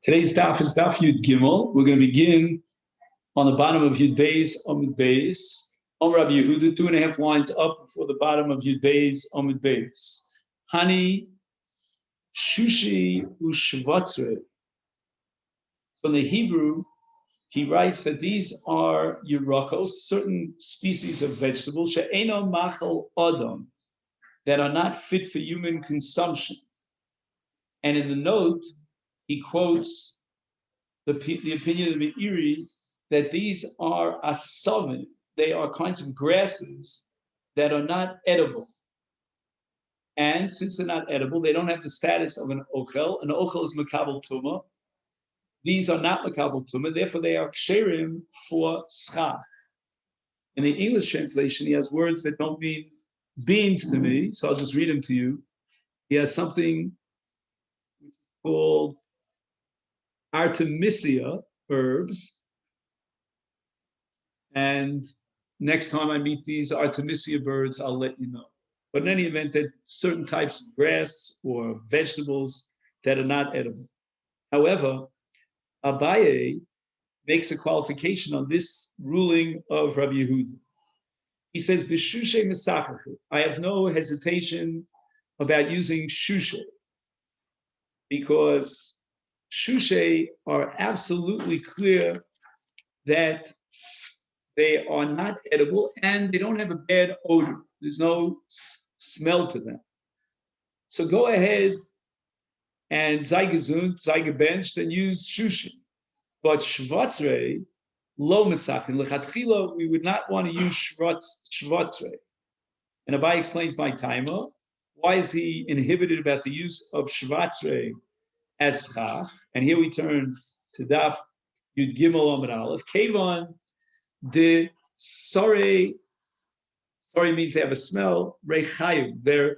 Today's daf is daf Yud Gimel. We're going to begin on the bottom of Yud Beis, Amud Beis. Rabbi Yehuda, 2.5 lines up before the bottom of Yud Beis, Amud Beis. Hani Shushi Ushvatzre. From the Hebrew, he writes that these are Yerakos, certain species of vegetables, she'eno machal adam, that are not fit for human consumption. And in the note, he quotes the opinion of the Meiri that these are asavim, they are kinds of grasses that are not edible. And since they're not edible, they don't have the status of an ochel. An ochel is makabel tumah. These are not makabel tumah, therefore they are ksherim for schach. In the English translation, he has words that don't mean beans to me, so I'll just read them to you. He has something called Artemisia herbs. And next time I meet these Artemisia birds, I'll let you know. But in any event, that certain types of grass or vegetables that are not edible. However, Abaye makes a qualification on this ruling of Rabbi Yehuda. He says, B'shushe mesachachu. I have no hesitation about using shushe, because shushe are absolutely clear that they are not edible and they don't have a bad odor. There's no smell to them. So go ahead and zeigebenched and use shushe. But shvatzre, lo mesakin. Lechatchila, we would not want to use shvatzre. And Abai explains my timer. Why is he inhibited about the use of shvatzre as schach? And here we turn to daf Yud Gimel Amud Aleph. Kevan de sorry means they have a smell. Rechayu, their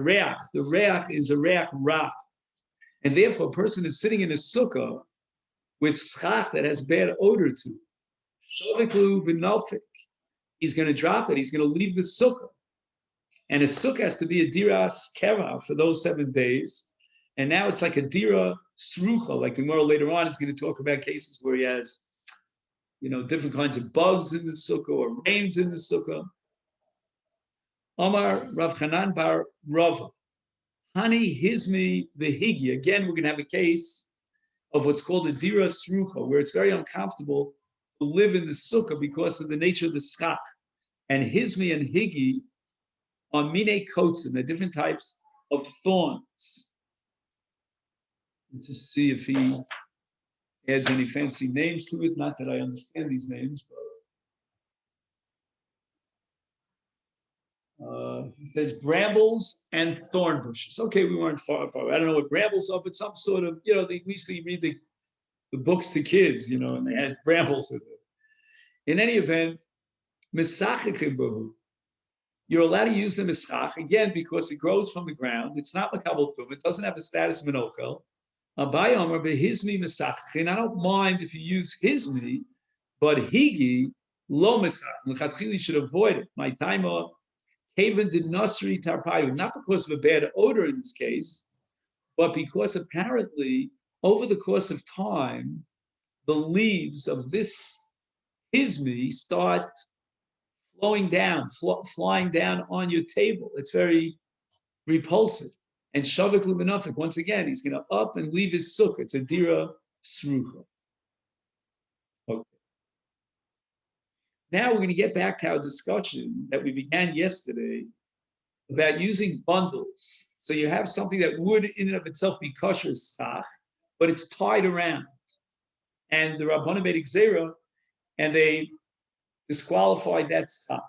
reach. The reach is a reach ra, and therefore a person is sitting in a sukkah with schach that has bad odor to it. Shoveklu v'nofik. He's going to drop it. He's going to leave the sukkah. And a sukkah has to be a diras keva for those 7 days. And now it's like a dira srucha. Like the Gemara later on is going to talk about cases where he has, different kinds of bugs in the sukkah or rains in the sukkah. Omar Rav Chanan bar Rava. Hani hizmi v'higi. Again, we're going to have a case of what's called a dira srucha, where it's very uncomfortable to live in the sukkah because of the nature of the schach. And hizmi and higi are mine kotzim, they're different types of thorns. Let's just see if he adds any fancy names to it. Not that I understand these names, but he says brambles and thorn bushes. Okay, we weren't far. I don't know what brambles are, but some sort of, we used to read the books to kids, and they had brambles in it. In any event, you're allowed to use the mischach, again, because it grows from the ground. It's not makabel tum. It doesn't have the status of an ochel. Abai Omer behizmi misach. And I don't mind if you use hizmi, but higi lo misach. L'chatchili should avoid it. My time of haven did nasri tarpayu, not because of a bad odor in this case, but because apparently over the course of time, the leaves of this hizmi start flowing down, flying down on your table. It's very repulsive. And Shavik Luminofik, once again, he's going to up and leave his sukkah. It's a dira srucha. Okay. Now we're going to get back to our discussion that we began yesterday about using bundles. So you have something that would in and of itself be kosher schach, but it's tied around. And the Rabbanim made gzera, and they disqualified that schach,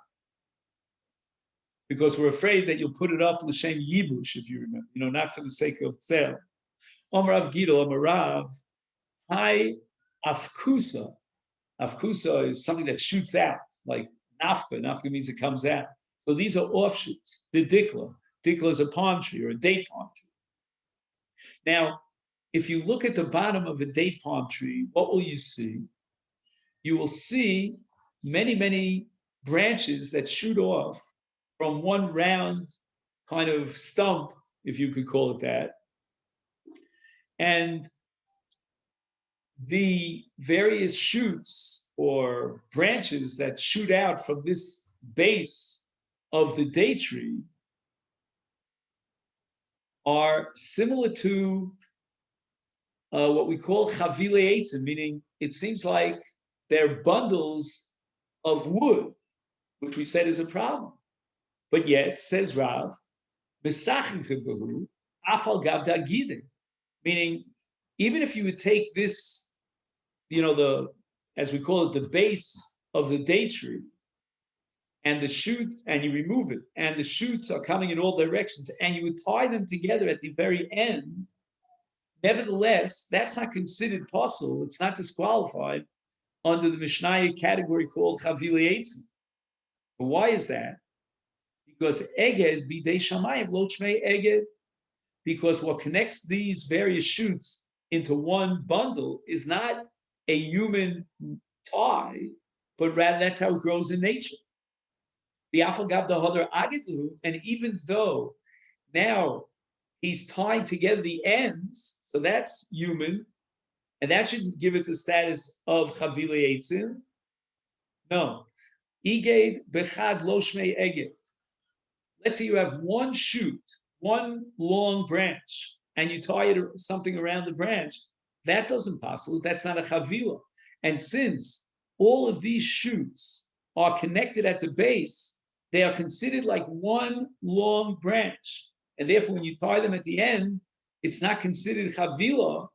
because we're afraid that you'll put it up l'shem yibush, if you remember, not for the sake of tzel. Omarav Gidol, Omarav, hi afkusa. Afkusa is something that shoots out, like nafka. Nafka means it comes out. So these are offshoots. The dikla. Dikla is a palm tree or a date palm tree. Now, if you look at the bottom of a date palm tree, what will you see? You will see many, many branches that shoot off from one round kind of stump, if you could call it that. And the various shoots or branches that shoot out from this base of the date tree are similar to what we call chavile eitzim, meaning it seems like they're bundles of wood, which we said is a problem. But yet, says Rav, meaning even if you would take this, the as we call it, the base of the date tree, and the shoots, and you remove it, and the shoots are coming in all directions, and you would tie them together at the very end, nevertheless, that's not considered possible. It's not disqualified under the Mishnah category called Chavile Eitzim. Why is that? Because Eged bidei shamayim lo shmei Eged. Because what connects these various shoots into one bundle is not a human tie, but rather that's how it grows in nature. The afagav dahadar agedlu, and even though now he's tied together the ends, so that's human, and that shouldn't give it the status of chavile eitzim. No, iged bechad lo shmei eged. Let's say you have one shoot, one long branch, and you tie something around the branch. That doesn't possible. That's not a chavila. And since all of these shoots are connected at the base, they are considered like one long branch. And therefore, when you tie them at the end, it's not considered chavila,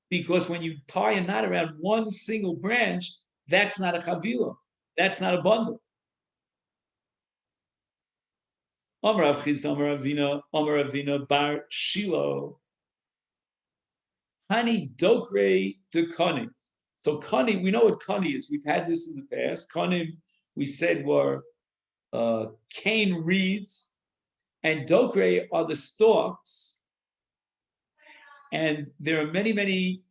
because when you tie a knot around one single branch, that's not a chavila. That's not a bundle. Amar Rav Chisda, Amar Avina bar Shilo, Hani dokre de kani. So kani, we know what kani is. We've had this in the past. Kani, we said, were cane reeds, and dokre are the stalks. And there are many, many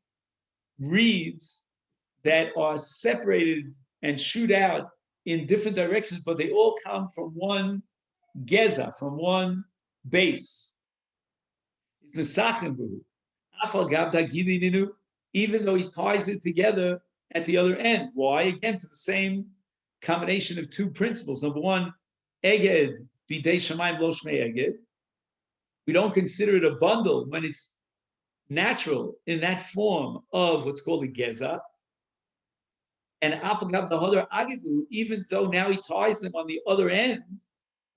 reeds that are separated and shoot out in different directions, but they all come from one geza, from one base. Even though he ties it together at the other end. Why? Again, for the same combination of two principles. Number one, eged bidei shamayim lo shmei eged. We don't consider it a bundle when it's natural in that form of what's called a geza. And afagav dahadar agedlu, even though now he ties them on the other end,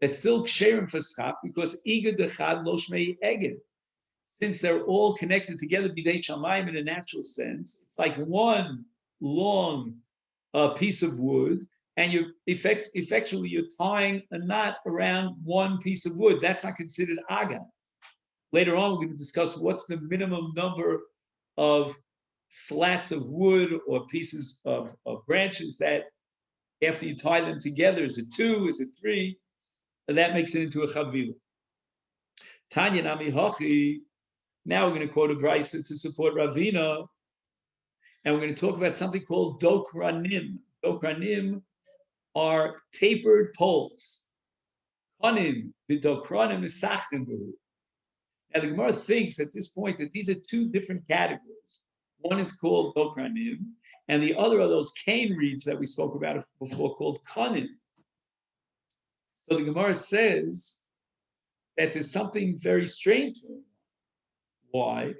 they're still ksherim for schach, because iged dechad lo shmei eged. Since they're all connected together, bidei shamayim, in a natural sense, it's like one long piece of wood, and you're effectually you're tying a knot around one piece of wood. That's not considered agat. Later on, we're going to discuss what's the minimum number of slats of wood or pieces of branches that, after you tie them together, is it 2, is it 3? And that makes it into a chavila. Tanya nami hachi. Now we're going to quote a brisa to support Ravina, and we're going to talk about something called dokranim. Dokranim are tapered poles. Kanim b'dokranim misachim b'hu. Now the Gemara thinks at this point that these are two different categories. One is called dokranim, and the other are those cane reeds that we spoke about before, called kanim. So the Gemara says that there's something very strange. Why?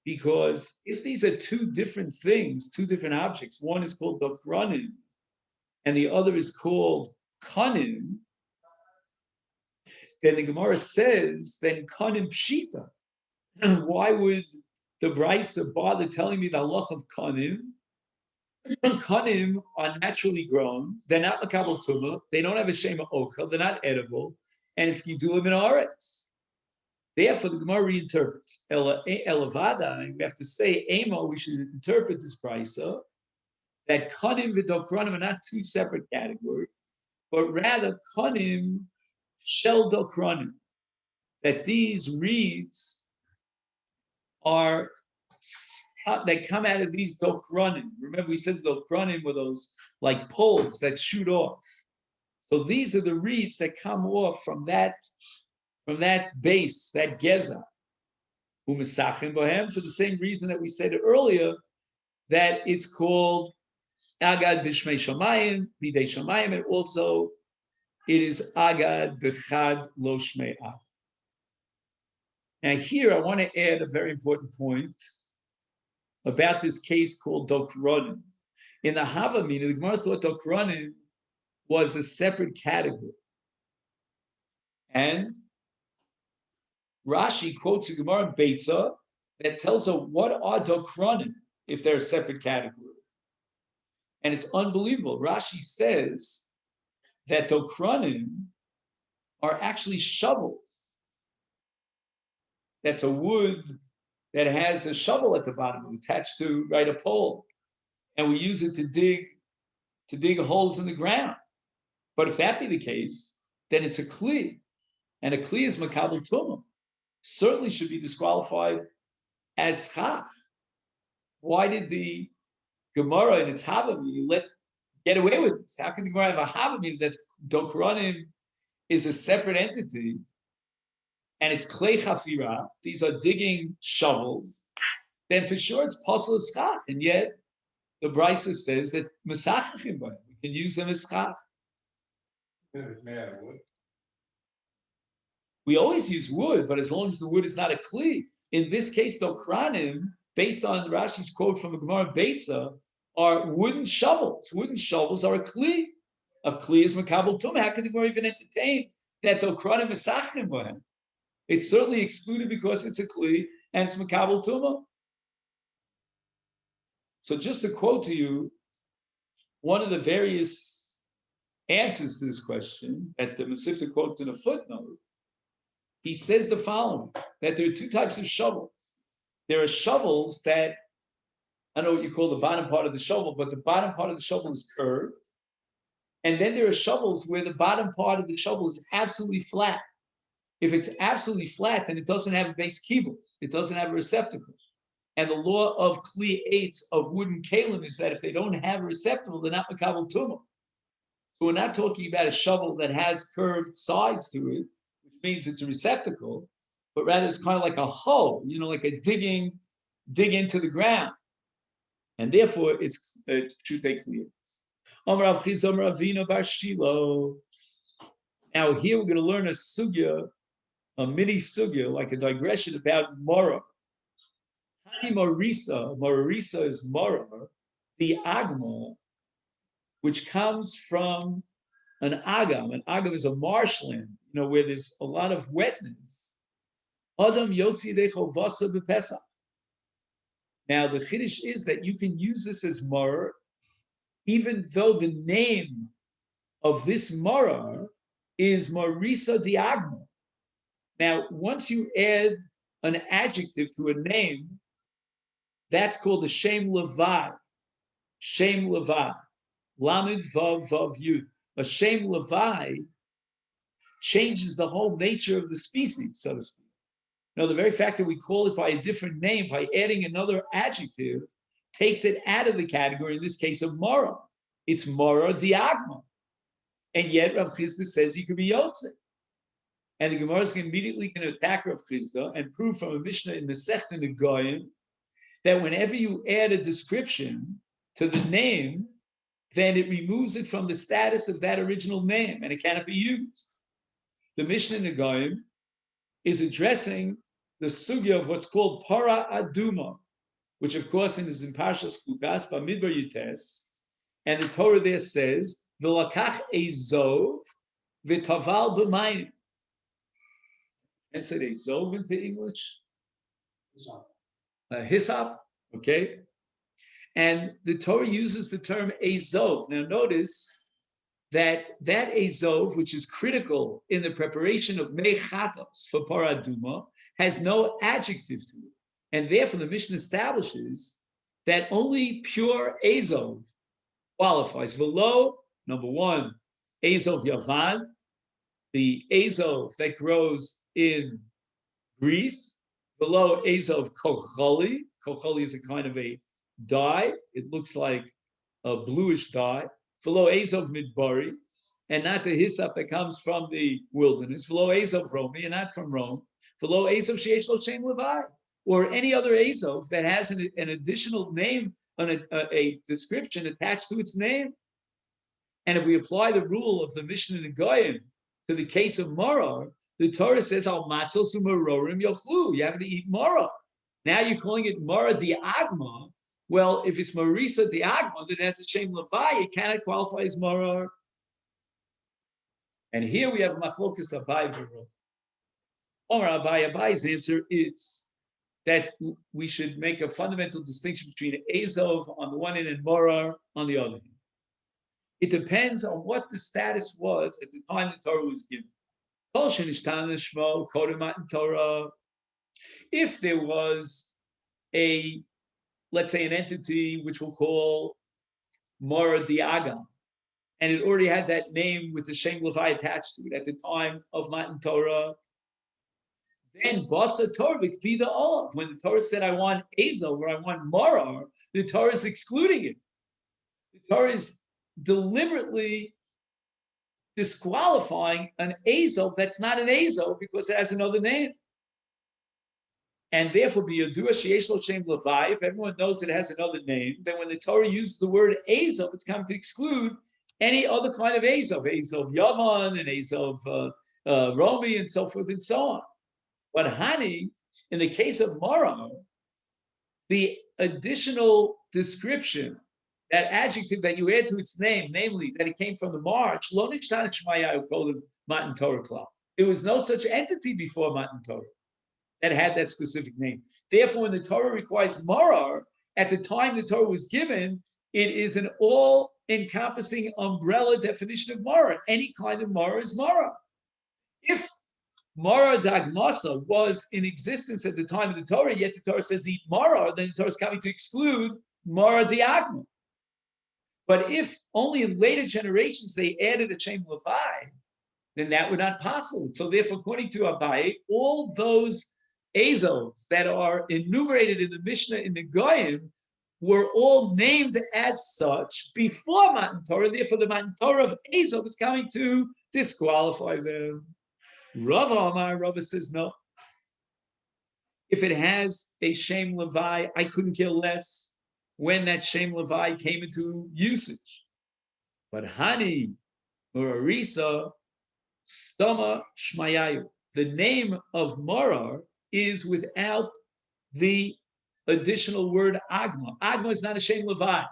Because if these are two different things, two different objects, one is called dokranim and the other is called kanim, then the Gemara says, then kanim pshita. Why would the brisa bother telling me the halach of kanim? Kanim are naturally grown. They're not makabel tumah. They don't have a shema ochel. They're not edible, and it's gidulim in aretz. Therefore, the Gemara reinterprets elavada, and we have to say emo. We should interpret this brisa that kanim v'dokranim are not two separate categories, but rather kanim shel dokranim. That these reeds are that come out of these dokranim. Remember, we said the dokranim were those like poles that shoot off. So these are the reeds that come off from that base, that geza. U'misachim bohem, for the same reason that we said earlier, that it's called Agad Bishmei Shamayim, Bidei Shamayim, and also it is Agad Bechad Lo Shmei Ad. Now here I want to add a very important point about this case called Dokronim. In the Havamina, the Gemara thought Dokronim was a separate category. And Rashi quotes a Gemara in Beitza that tells her what are Dokronim if they're a separate category. And it's unbelievable. Rashi says that Dokronim are actually shovels. That's a wood that has a shovel at the bottom attached to a pole. And we use it to dig holes in the ground. But if that be the case, then it's a kli. And a kli is makabel tumah. Certainly should be disqualified as schach. Why did the Gemara in its Havamina get away with this? How can the Gemara have a Havamina that Dokronim is a separate entity and it's klei chafira, these are digging shovels, then for sure it's possible as schach. And yet the Brisa says that mesachachim by we can use them as schach. We always use wood, but as long as the wood is not a kli. In this case, Dokronim, based on Rashi's quote from the Gemara Beitza, are wooden shovels. Wooden shovels are a kli. A kli is makabel tumah. How can the Gemara even entertain that Dokronim mesachachim by him? It's certainly excluded because it's a kli and it's makabel tumah. So just to quote to you one of the various answers to this question that the Masechet quotes in a footnote, he says the following, that there are two types of shovels. There are shovels that, I don't know what you call the bottom part of the shovel, but the bottom part of the shovel is curved. And then there are shovels where the bottom part of the shovel is absolutely flat. If it's absolutely flat, then it doesn't have a base kibble. It doesn't have a receptacle. And the law of kli eitz of wooden kalim is that if they don't have a receptacle, they're not makabel tumah. So we're not talking about a shovel that has curved sides to it, which means it's a receptacle, but rather it's kind of like a hoe, like a dig into the ground. And therefore it's pshutei kli eitz. Amar Rav Chizda Amar Ravina bar Shilo. Now here we're going to learn a sugya, a mini sugya, like a digression about Mora. Hani Marisa, Marisa is Mora, the Agma, which comes from an Agam. An Agam is a marshland, where there's a lot of wetness. Adam Yotzi Decho Vasa B'Pesach. Now the Chiddush is that you can use this as Mora, even though the name of this Mora is Marisa the Agma. Now, once you add an adjective to a name, that's called a Shem Levad. Shem Levad. Lamed Vav Vav Yud. A Shem Levad changes the whole nature of the species, so to speak. Now, the very fact that we call it by a different name, by adding another adjective, takes it out of the category, in this case, of Mora. It's Mora Diagma. And yet, Rav Chizda says he could be Yotze. And the Gemara is immediately going to attack Rav Chizda and prove from a Mishnah in Masechet Negoyim that whenever you add a description to the name, then it removes it from the status of that original name, and it cannot be used. The Mishnah Negoyim is addressing the sugya of what's called para aduma, which of course is in Parshas Chukas, Bamidbar Yutes, and the Torah there says, "V'lakach ezov v'taval b'mayim." And say ezov into English. Hyssop, okay? And the Torah uses the term ezov. Now notice that ezov, which is critical in the preparation of mei chatos for paraduma, has no adjective to it. And therefore the Mishnah establishes that only pure ezov qualifies. V'lo, number one, ezov yavan, the ezov that grows in Greece. Below ezov kocholi. Kocholi is a kind of a dye. It looks like a bluish dye. Below ezov midbari, and not the hyssop that comes from the wilderness. Below ezov romi, and not from Rome. Below ezov sheish lo shem levai, or any other ezov that has an additional name a description attached to its name. And if we apply the rule of the Mishnah in Goyim to the case of Maror, the Torah says, Al matzos u'marorim yochlu. You have to eat Maror. Now you're calling it Maror di'agma. Well, if it's Marisa di'agma, then it has a Shem Levi, it cannot qualify as Maror. And here we have Machlokas Abai V'Rav. Omar Abai's answer is that we should make a fundamental distinction between Ezov on the one hand and Maror on the other hand. It depends on what the status was at the time the Torah was given. If there was let's say an entity which we'll call Mora Diagam, and it already had that name with the Shem Levi attached to it at the time of Matan Torah, then Basa Torah be the Olav. When the Torah said, I want Ezov or I want Mora, the Torah is excluding it. The Torah is deliberately disqualifying an Ezov that's not an Ezov because it has another name. And therefore, be Yodua Sheyesh Lo Shem Levi, if everyone knows it has another name, then when the Torah uses the word Ezov, it's come to exclude any other kind of Ezov, Ezov Yavan and Ezov Romi and so forth and so on. But Hani, in the case of Mara, the additional description, that adjective that you add to its name, namely that it came from the march, Lo Nishtan Shmaya called it Matan Torah Klal. There was no such entity before Matan Torah that had that specific name. Therefore, when the Torah requires Marar, at the time the Torah was given, it is an all-encompassing umbrella definition of Marar. Any kind of Marar is Marar. If Marar Dagmasa was in existence at the time of the Torah, yet the Torah says eat Marar, then the Torah is coming to exclude Marar Diagma. But if only in later generations they added a Shem Levi, then that would not possible. So therefore, according to Abaye, all those Ezos that are enumerated in the Mishnah in the Goyim were all named as such before Matan Torah. Therefore, the Matan Torah of Ezov is coming to disqualify them. Rava says no. If it has a Shem Levi, I couldn't care less when that Shem Levi came into usage. But Hani or Arisa, Stoma Shmayayu, the name of Morar is without the additional word Agma. Agma is not a Shem Levi.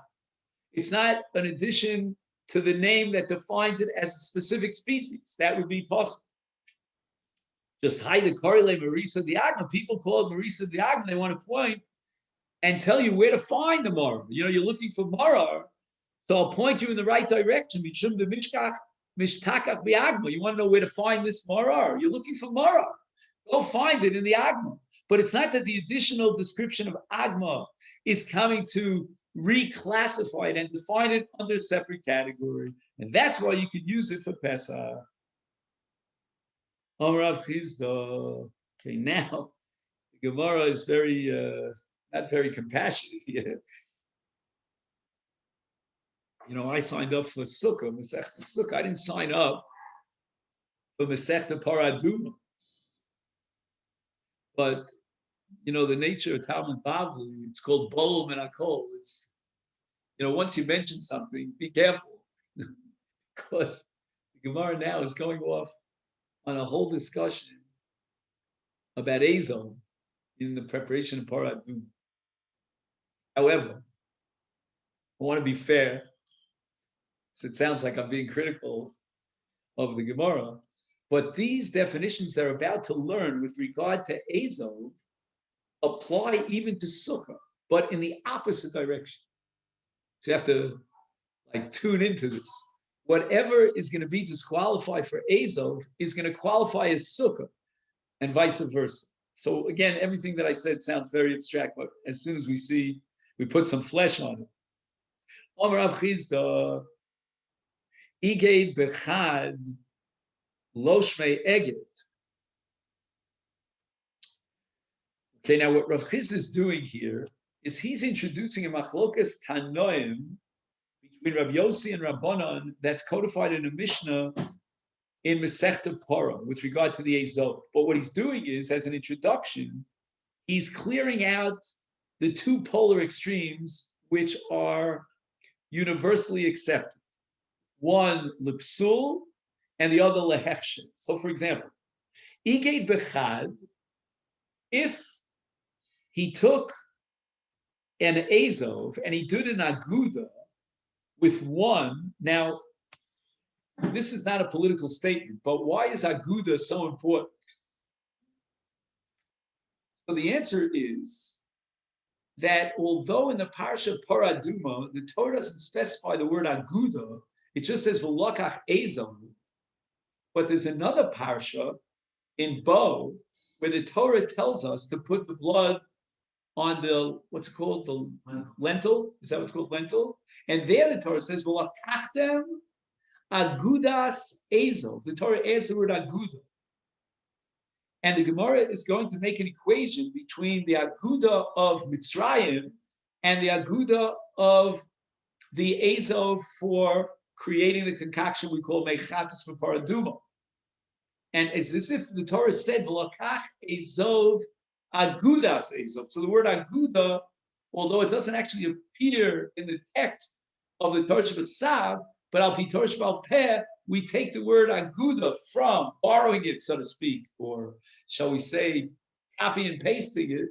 It's not an addition to the name that defines it as a specific species. That would be possible. Just hide the Korile Marisa the Agma. People call it Marisa the Agma. They want to point and tell you where to find the Morar. You know, you're looking for Morar, so I'll point you in the right direction. Mishum de Mishkach Mishtakach Biagma. You want to know where to find this Morar. You're looking for Morar. Go find it in the Agma. But it's not that the additional description of Agma is coming to reclassify it and define it under a separate category. And that's why you could use it for Pesach. Rav Chizda. Okay, now the Gemara is very not very compassionate here. You know, I signed up for Sukkah, Masechet Sukkah. I didn't sign up for Masechet Paraduma. But you know, the nature of Talmud Bavli, it's called Bolum and Akol. It's, you know, once you mention something, be careful. Because the Gemara now is going off on a whole discussion about Ezon in the preparation of Paradum. However, I want to be fair, so it sounds like I'm being critical of the Gemara, but these definitions they're about to learn with regard to Ezov apply even to Sukkah, but in the opposite direction. So you have to like tune into this. Whatever is going to be disqualified for Ezov is going to qualify as Sukkah, and vice versa. So again, everything that I said sounds very abstract, but as soon as we put some flesh on it. Omer Rav Chizda, Iged Bechad Lo Shmei Eged. Okay, now what Rav Chizda is doing here is he's introducing a machlokas tanoim between Rav Yossi and Rabbanan that's codified in a Mishnah in Masechet Parah with regard to the Ezov. But what he's doing is, as an introduction, he's clearing out the two polar extremes which are universally accepted. One lipsul and the other lehechshen. So, for example, iged bechad, if he took an azov and he did an aguda with one. Now, this is not a political statement, but why is aguda so important? So the answer is that although in the parsha of Paraduma, the Torah doesn't specify the word aguda, it just says v'lakach azov. But there's another parsha in Bo where the Torah tells us to put the blood on the, what's it called, the lentil? Is that what's called, lentil? And there the Torah says v'lakachtem agudas azov. The Torah adds the word aguda. And the Gemara is going to make an equation between the aguda of Mitzrayim and the aguda of the azov for creating the concoction we call mechatus for paraduma. And it's as if the Torah said, "V'lakach azov agudas azov." So the word aguda, although it doesn't actually appear in the text of the Torah Shabbat, but al pi Torah Sheba'al Peh, we take the word aguda from, borrowing it, so to speak, or shall we say, copy and pasting it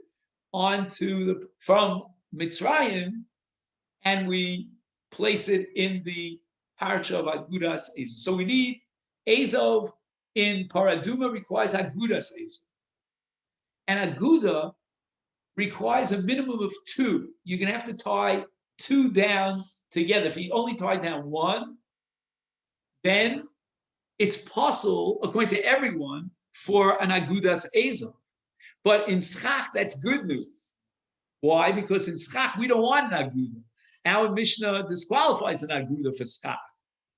onto from Mitzrayim, and we place it in the parsha of agudas azov. So we need azov in paraduma requires agudas azov, and aguda requires a minimum of two. You're going to have to tie two down together. If you only tie down one, then it's possible, according to everyone, for an agudas azov. But in schach, that's good news. Why? Because in schach, we don't want an aguda. Our Mishnah disqualifies an aguda for schach.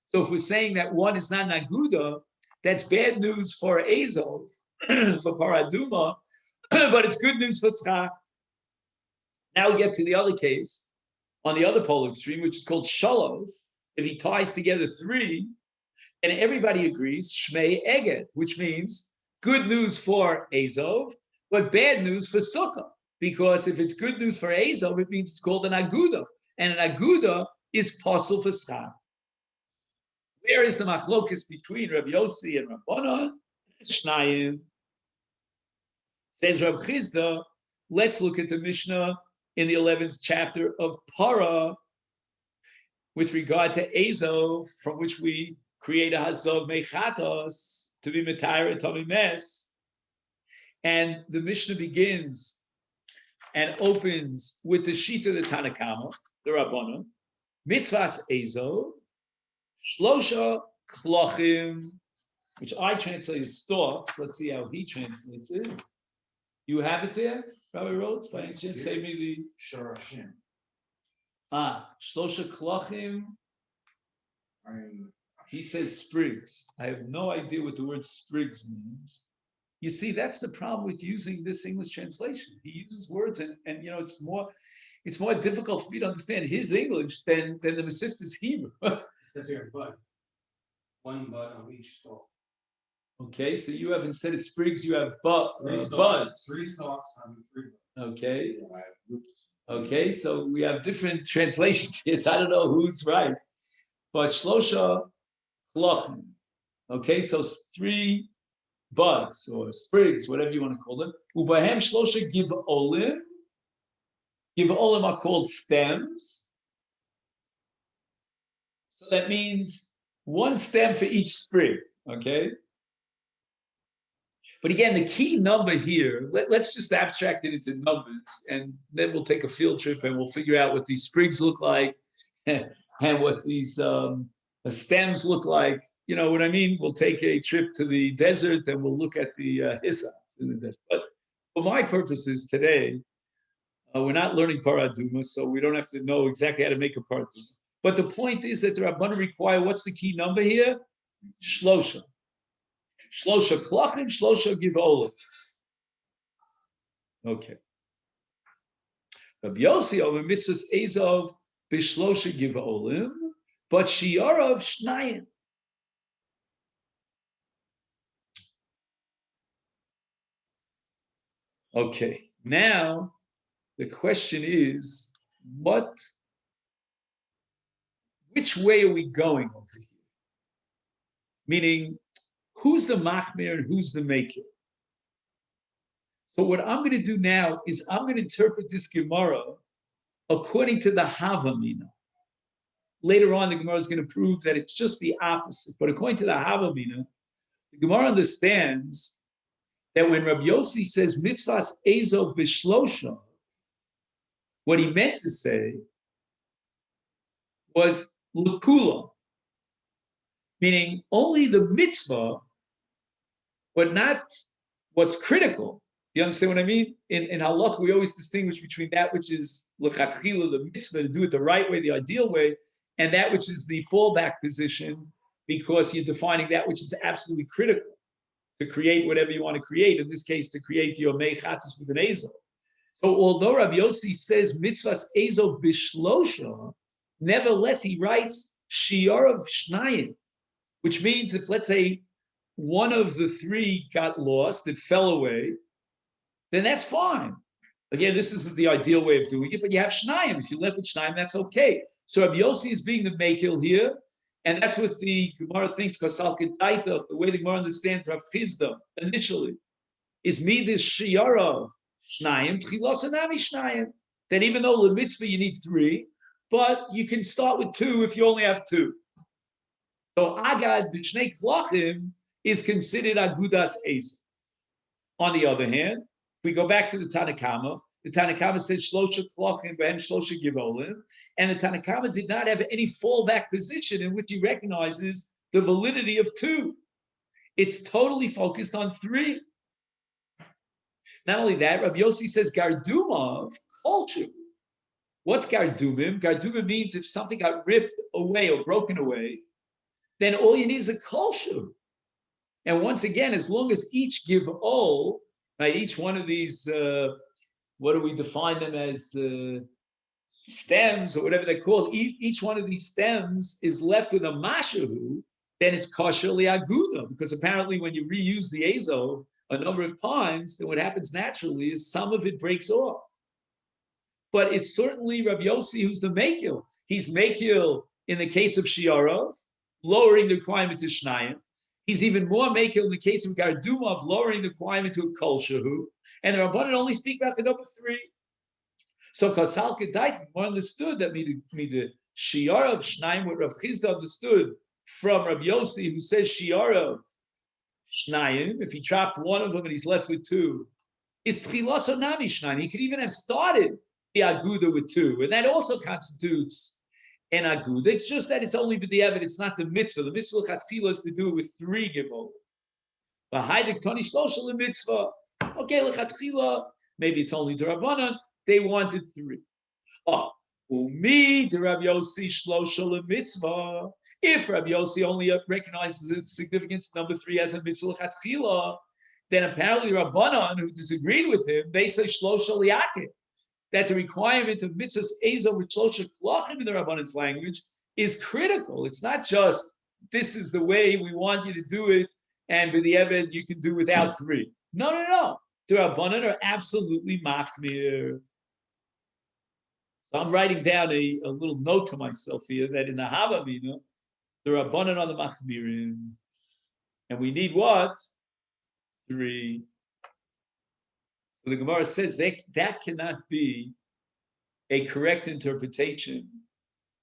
So if we're saying that one is not an aguda, that's bad news for azov, for paraduma, but it's good news for schach. Now we get to the other case, on the other polar extreme, which is called shalom. If he ties together three, and everybody agrees, shmei eged, which means good news for azov, but bad news for sukkah. Because if it's good news for azov, it means it's called an aguda, and an aguda is possible for schach. Where is the machlokus between Rabbi Yossi and Rabbanan? Shnayim. Says Rabbi Chizda, let's look at the Mishnah in the 11th chapter of Para with regard to azov, from which we create a hazov mechatos to be metayr tomi mes. And the Mishnah begins and opens with the shita the Tanakama, the Rabbanan, mitzvahs azov, shlosha klochim, which I translate as stalks. Let's see how he translates it. You have it there, Rabbi Rhodes? By any chance, save me the Sharashim. Shlosha klochim. He says sprigs. I have no idea what the word sprigs means. You see, that's the problem with using this English translation. He uses words, and you know, it's more difficult for me to understand his English than the Masechet's Hebrew. It says here, bud. One bud on each stalk. Okay, so you have, instead of sprigs, you have buds. 3 stalks on 3 buds. Okay. Okay, so we have different translations here. So I don't know who's right. But shlosha klochim. Okay, so 3 buds or sprigs, whatever you want to call them. Ubahem shlosha give olim. Give olim are called stems. So that means 1 stem for each sprig. Okay. But again, the key number here, let's just abstract it into numbers, and then we'll take a field trip and we'll figure out what these sprigs look like and what these stems look like. You know what I mean? We'll take a trip to the desert and we'll look at the hyssop in the desert. But for my purposes today, we're not learning paraduma, so we don't have to know exactly how to make a paraduma. But the point is that the Rabbanan require, what's the key number here? Shlosha. Shlosha klachim, shlosha givolim. Okay. Rabbi Yossi over mitzvahs azov b'shlosha givolim, but shiarav shnayim. Okay. Now the question is, what which way are we going over here? Meaning, who's the machmir and who's the maker? So what I'm going to do now is I'm going to interpret this Gemara according to the Havamina. Later on, the Gemara is going to prove that it's just the opposite. But according to the Havamina, the Gemara understands that when Rabbi Yossi says mitzvahs ezov b'shlosha, what he meant to say was l'kula, meaning only the mitzvah, but not what's critical. You understand what I mean? In halach, we always distinguish between that which is l'chatchila, the mitzvah, to do it the right way, the ideal way, and that which is the fallback position, because you're defining that which is absolutely critical to create whatever you want to create. In this case, to create your mechatus with an ezel. So although Rabbi Yossi says mitzvahs ezel bishlosha, nevertheless he writes shiar of shnayim, which means if, let's say, one of the three got lost, it fell away, then that's fine. Again, this isn't the ideal way of doing it, but you have shnayim. If you left with shnayim, that's okay. So Rabbi Yossi is being the mekil here, and that's what the Gemara thinks, kasal kedaitach, the way the Gemara understands Rav Chizda initially, is midas shiara shnayim, tchilasanami shnayim. That even though the mitzvah you need three, but you can start with two if you only have two. So agad b'shnei klachim is considered agudas ezel. On the other hand, if we go back to the Tanakama says shlosha klachim b'hem shlosha givolim, and the Tanakama did not have any fallback position in which he recognizes the validity of two. It's totally focused on three. Not only that, Rabbi Yossi says gardumav culture. What's gardumim? Gardumim means if something got ripped away or broken away, then all you need is a culture. And once again, as long as each give all, right, each one of these, what do we define them as, stems or whatever they're called, each one of these stems is left with a mashahu, then it's kosher liaguda, because apparently when you reuse the azo a number of times, then what happens naturally is some of it breaks off. But it's certainly Rabbi Yossi who's the mekil. He's mekil in the case of shiarov, lowering the requirement to shnayim. He's even more mekil in the case of gardumov, lowering the requirement to a kol shehu. And the Rabbanan only speak about the number three. So kasal kedait, more understood that the shiarov shnayim, what Rav Chizda understood from Rabbi Yossi, who says shiarov shnayim, if he chopped one of them and he's left with two, is tchilaso nami shnayim. He could even have started the aguda with two, and that also constitutes an aguda. It's just that it's only b'diavad, it's not the mitzvah. The mitzvah chatchila is to do it with three givol. But haydik toni shlosha the mitzvah. Okay, lechatchila, maybe it's only the Rabbanan. They wanted three. Oh, umi the Rabbi Yossi shlosha the mitzvah. If Rabbi Yossi only recognizes the significance of number three as a mitzvah chatchila, then apparently Rabbanan, who disagreed with him, they say shlosha liakif, that the requirement of mitzvahs ezo with shlosha klachim in the Rabbanan's language is critical. It's not just this is the way we want you to do it, and with the Eved you can do without three. No. The Rabbanan are absolutely machmir. So I'm writing down a little note to myself here that in the Havamina, the Rabbanan are the machmirim, and we need what? Three. So the Gemara says that cannot be a correct interpretation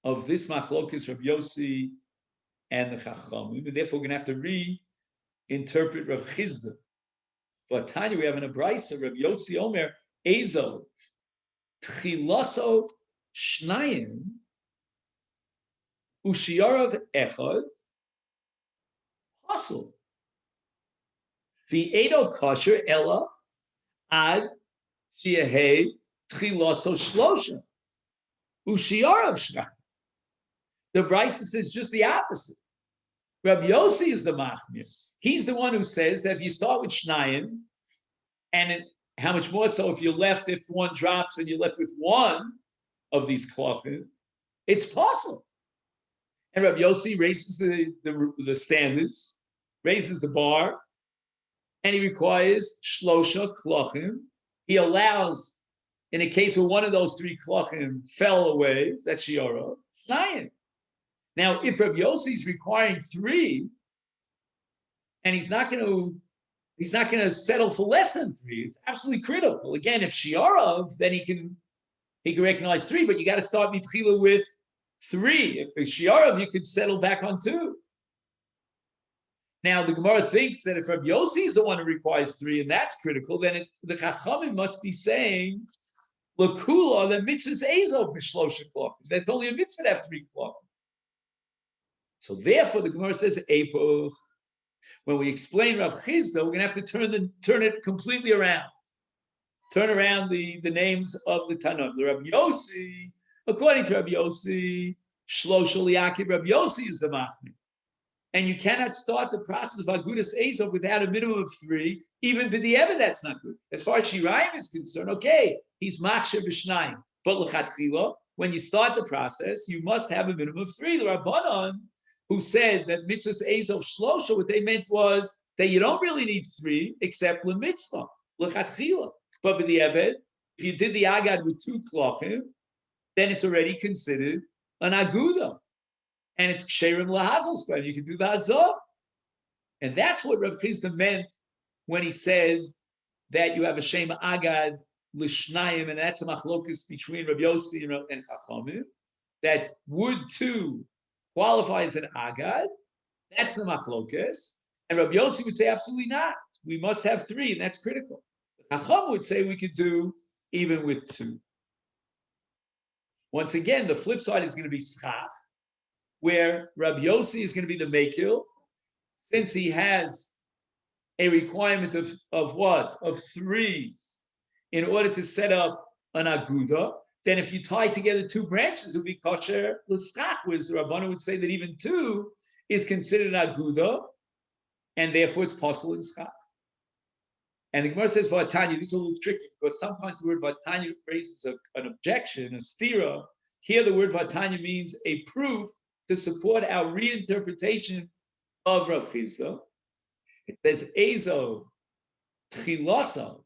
of this machlokas Rav Yossi and the Chachamim, and therefore we're going to have to reinterpret Rav Chizda. But Tanya, we have in a brayso Rav Yossi Omer Ezov Tchilaso Shnayim Ushiyarav Echad Hasul V'edo Kosher Ella Ad Tziehei Tchilaso Shlosha Ushiyarav Shnayim. The brayso says just the opposite. Rabbi Yossi is the machmir. He's the one who says that if you start with Shnayim, and how much more so if if one drops and you're left with one of these klachim, it's possible. And Rabbi Yossi raises the standards, raises the bar, and he requires shlosha klachim. He allows, in a case where one of those three klachim fell away, that's shiara, Shnayim. Now, if Rabbi Yossi is requiring 3, and he's not going to settle for less than 3, it's absolutely critical. Again, if Shiarav, then he can recognize 3, but you got to start mitchila with 3. If it's Shiarav, you could settle back on 2. Now, the Gemara thinks that if Rabbi Yossi is the one who requires 3, and that's critical, then the Chachamim must be saying, L'kula, the mitzvah's ezo b'shlosha klofim. That's only a mitzvah to have 3 klofim. So therefore, the Gemara says, Epoch. When we explain Rav Chizda, we're going to have to turn it completely around. Turn around the names of the Tanakh. The Rabbi Yossi, according to Rabbi Yossi, Shlosha Liyakiv, Rabbi Yossi is the Machmir. And you cannot start the process of Agudas Eizov without a minimum of 3. Even B'di'evet, that's not good. As far as Shirayim is concerned, okay, he's Machsher B'shnayim. But L'chatchila, when you start the process, you must have a minimum of 3. The Rabbanan, who said that mitzvahs Eizov Shlosha, what they meant was that you don't really need 3 except l'mitzvah, L'chatchila. But B'di'evet, if you did the Agad with 2 klachim, then it's already considered an Aguda. And it's ksherim lahazel square. You can do the hazah. And that's what Rav Chizda meant when he said that you have a shem agad lishnayim, and that's a machlokus between Rav Yossi and Chachamim, that would 2 qualify as an agad. That's the machlokus. And Rav Yossi would say absolutely not. We must have 3, and that's critical. Chacham would say we could do even with 2. Once again, the flip side is going to be schach, where Rabbi Yossi is going to be the Mekil, since he has a requirement of what? Of 3 in order to set up an Aguda. Then if you tie together 2 branches, it would be kosher l'schach, whereas the Rabbanu would say that even 2 is considered an Aguda, and therefore it's possible in schach. And the Gemara says, Vatanya, this is a little tricky, because sometimes the word Vatanya raises an objection, a stira. Here the word Vatanya means a proof to support our reinterpretation of Rav Chizda. It says Ezo Tchilasa.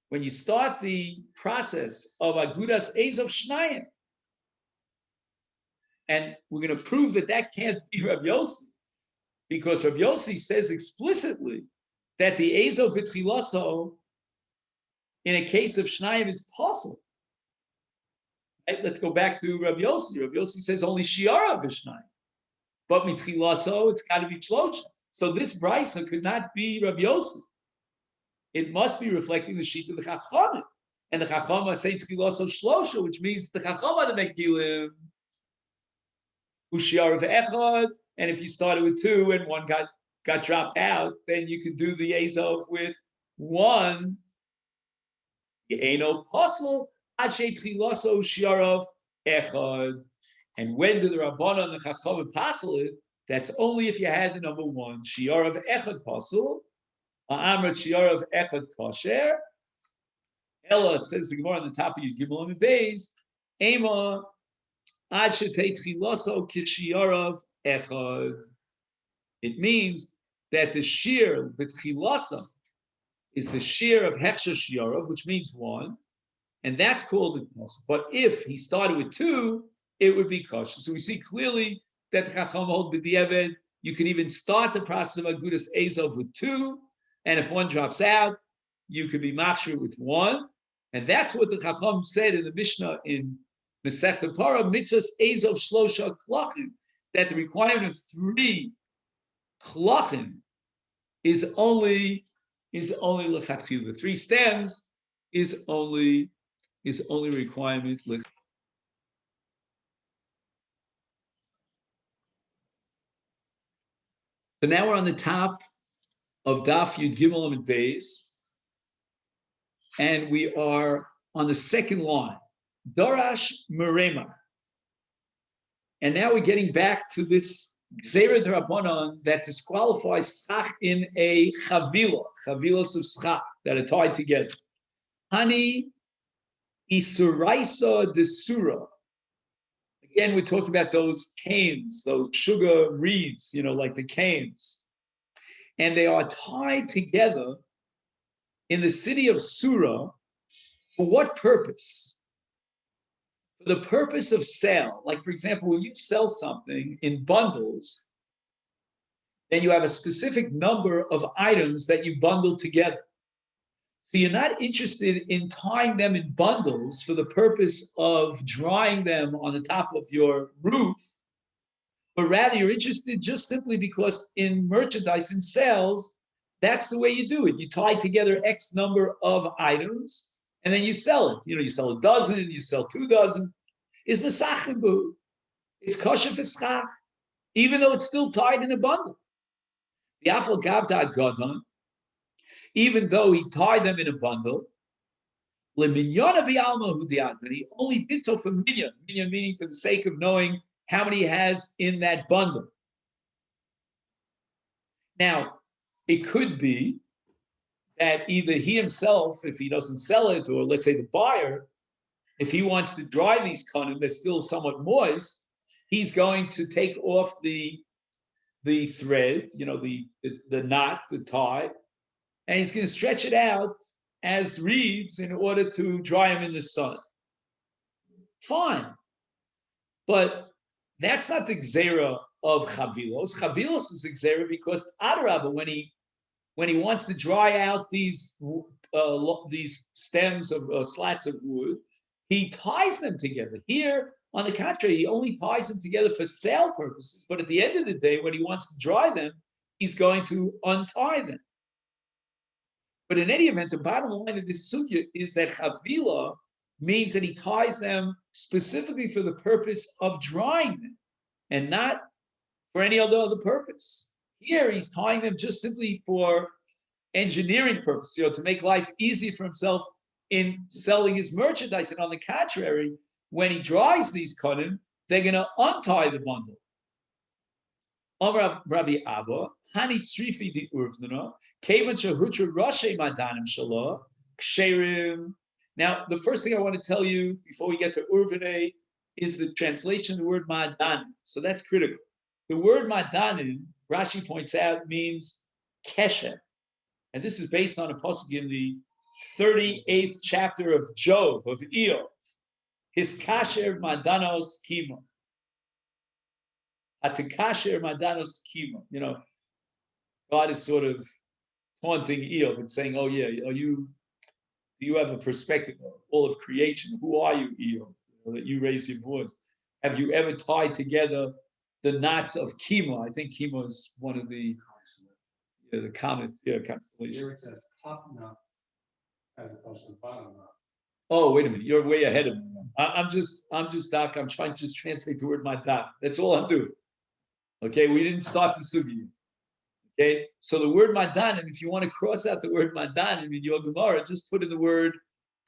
When you start the process of Agudas Ezov Shnayim, and we're going to prove that that can't be Rav Yossi, because Rav Yossi says explicitly that the Ezov B'Tchilaso in a case of Shnayim is possible. Right, let's go back to Rav Yossi. Rav Yossi says only Shiara Vishnayim. But Mitchilaso, it's got to be Shlosha. So this brisa could not be Rav Yossi. It must be reflecting the sheet of the Chachamim. And the Chachamim say Tchilaso Shlosha, which means the Chachamim to make Gilim. Ushiar of Echad. And if you started with 2 and 1 got dropped out, then you could do the Ezov with 1. Ye'eno Posel. And when do the Rabbanan and the Chachamim passel it? That's only if you had the number 1. Shiarav Echad Pasul, Amrit Shiarav Echad Kosher. Ella says the Gemara on the top of your Gimel and Beis, Ema Ad Shetei Tchilaso Kishiarav Echad. It means that the shear, the Tchilasa, is the shear of Hechsher Shiarav, which means 1. And that's called a kosher. But if he started with 2, it would be kosher. So we see clearly that the Chacham hold b'di'evet. You can even start the process of Agudas Ezov with 2, and if 1 drops out, you could be machshir with 1. And that's what the Chacham said in the Mishnah in Masechet Para, mitzvahs Ezov Shlosha Klachim, that the requirement of 3 Klachim is only lechatchil. The 3 stems is only requirement. So now we're on the top of Daf Yud Gimel and Beis, and we are on the second line, Dorash Merema. And now we're getting back to this Gzeira D'Rabbanan that disqualifies schach in a chavilas of schach that are tied together. Hani Isuraisa de Sura. Again, we're talking about those canes, those sugar reeds, like the canes. And they are tied together in the city of Sura. For what purpose? for the purpose of sale. Like, for example, when you sell something in bundles, then you have a specific number of items that you bundle together. So you're not interested in tying them in bundles for the purpose of drying them on the top of your roof, but rather you're interested just simply because in merchandise and sales, that's the way you do it. You tie together X number of items and then you sell it. You sell a dozen, you sell 2 dozen. It's mesachim. It's kosher for schach, even though it's still tied in a bundle. The afal gavda gadon, even though he tied them in a bundle, but he only did so for minyan. Minyan meaning for the sake of knowing how many he has in that bundle. Now, it could be that either he himself, if he doesn't sell it, or let's say the buyer, if he wants to dry these konim, they're still somewhat moist, he's going to take off the thread, the knot, the tie, and he's going to stretch it out as reeds in order to dry them in the sun. Fine. But that's not the gzera of chavilos. Chavilos is the gzera because Adarabah, when he wants to dry out these stems of slats of wood, he ties them together. Here, on the contrary, he only ties them together for sale purposes. But at the end of the day, when he wants to dry them, he's going to untie them. But in any event, the bottom line of this sugya is that chavila means that he ties them specifically for the purpose of drying them and not for any other purpose. Here, he's tying them just simply for engineering purpose, to make life easy for himself in selling his merchandise. And on the contrary, when he dries these konim, they're going to untie the bundle. Amar Rabbi Abba, Hani Tzrifi di Urvnana, Kevan Shahutra Rashe Madanim Shalom, Ksherim. Now, the first thing I want to tell you before we get to Urvane is the translation of the word Madanim. So that's critical. The word Madanim, Rashi points out, means Kesher. And this is based on a pasuk in the 38th chapter of Job, of Eov. His kasher madanos kima. Atakasher madanos kima. God is sort of taunting Eov and saying, "Oh yeah, do you have a perspective of all of creation? Who are you, Eov, that you raise your voice? Have you ever tied together the knots of kima?" I think kima is one of the comet constellation. Here it says top knots as opposed to bottom knots. Oh, wait a minute! You're way ahead of me. I'm just Doc. I'm trying to just translate the word madan. That's all I'm doing. Okay, we didn't start the sugi. Okay, so the word madan, and if you want to cross out the word madan in your Gemara, just put in the word